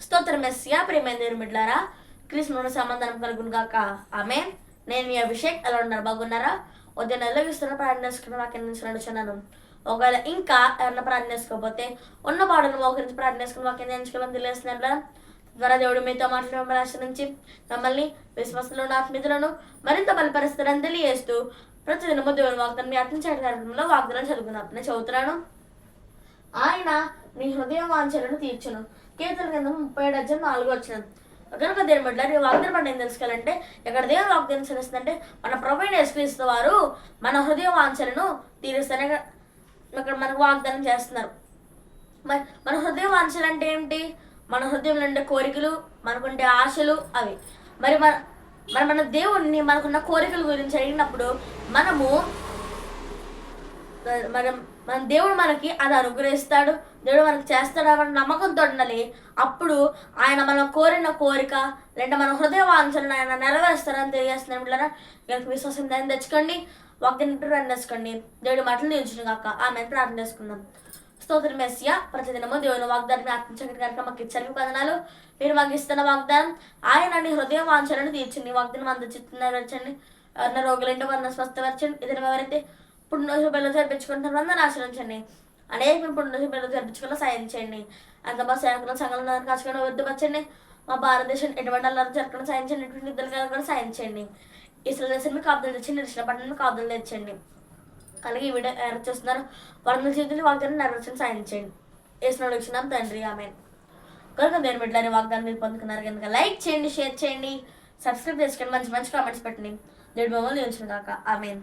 స్తోత్రం మెస్సియా ప్రేమైన దేవుని బిడ్డలారా, క్రీస్తును సమాధానం కలుగును గాక. ఆమేన్. నేను మీ అభిషేక్. ఎలా ఉన్నారు? బాగున్నారా? ఉదయం నెలగిస్తున్న ప్రార్థన చేసుకున్న వాక్యం నుంచి నడుచున్నాను. ఒకవేళ ఇంకా ఎవరన్నా ప్రార్థన చేసుకోకపోతే ఉన్న పాటను మోకరించి ప్రార్థన చేసుకున్న వాక్యం నేర్చుకోమని తెలియజేస్తున్నారు. ద్వారా దేవుడు మీతో మాట్లాడడం ఆశ్రయించి మమ్మల్ని విశ్వాసంలో ఆత్మీయులను మరింత బలపరుస్తారని తెలియజేస్తూ ప్రతిదినము దేవుని వాగ్దానం మీ ఆత్మీయ కార్యక్రమంలో వాగ్దానం చదువుకున్నాం. నేను చదువుతున్నాను. ఆయన నీ హృదయ వాంఛలను తీర్చును. కీర్తన గ్రంథం 37:4 కనుక దేవుని బిడ్డలారా, ఈ వాగ్దానం అంటే ఏం తెలుసుకోవాలంటే, ఇక్కడ దేవుని వాగ్దానం తెలుస్తుందంటే మన ప్రభువైన యేసుక్రీస్తు వారు మన హృదయ వాంఛలను తీరుస్తారని ఇక్కడ మనకు వాగ్దానం చేస్తున్నారు. మరి మన హృదయ వాంఛలు అంటే ఏంటి? మన హృదయంలో ఉండే కోరికలు, మనకుండే ఆశలు అవి. మరి మన దేవుణ్ణి మనకున్న కోరికల గురించి అడిగినప్పుడు మన దేవుడు మనకి అది అనుగ్రహిస్తాడు, దేవుడు మనకి చేస్తాడు అన్న నమ్మకంతో ఉండాలి. అప్పుడు ఆయన మనం కోరిన కోరిక లేదా మన హృదయ వాంఛలను ఆయన నెరవేరుస్తారని తెలియజేస్తున్నాం. బిడ్డలారా, విశ్వాసం దాన్ని తెచ్చుకోండి, వాగ్దానం తెచ్చుకోండి. దేవుడి మాటలు నిలిచిన కాక ఆమె ప్రార్థన చేసుకుందాం. స్తోత్రం మెస్సియా, ప్రతిదినము దేవుని వాగ్దానం ఆత్మచక్రి కనుక మాకు ఇచ్చారు వందనాలు. మీరు మాకు ఇస్తున్న వాగ్దానం ఆయన నీ హృదయ వాంఛలను తీర్చండి. వాగ్దానం అందచిత్తున్న నెరవేర్చండి. ఎవరైనా రోగులంటే వారిని స్వస్థపరచండి. ఇతర ఎవరైతే పుట్టినరోజు పిల్లలు జరిపించుకుంటున్నారు అందరిని ఆశ్రయించండి. అనేక పుట్టినరోజు పిల్లలు జరిపించుకున్న సాయం చేయండి. అంత మా సేవకులు సంఘంలో కాచుకొని వృద్ధిపరచండి. మా భారతదేశం ఎటువంటి అల్లరి జరగకుండా సాయం చేయండి. ఎటువంటి ఇద్దరు కూడా సాయం చేయండి. ఇస్రాయల్ దేశం మీకు కాపుదలు తెచ్చండి. ఇస్రాయల్ పట్టణం కాపుదలు తెచ్చండి. అలాగే ఈ వీడియో ఎవరు చేస్తున్నారు వాళ్ళ చేతులు వాగ్దానం నెరవేర్చని సాయం చేయండి. వేసిన వచ్చినాం తండ్రి. ఆమెన్. కనుక దేని బిడ్డలని వాగ్దానం మీరు పొందుకున్నారు కనుక లైక్ చేయండి, షేర్ చేయండి, సబ్స్క్రైబ్ చేసుకోండి, మంచి మంచి కామెంట్స్ పెట్టండి. దేవుడి మమ్మల్ని ఉంచును కాక. ఆమెన్.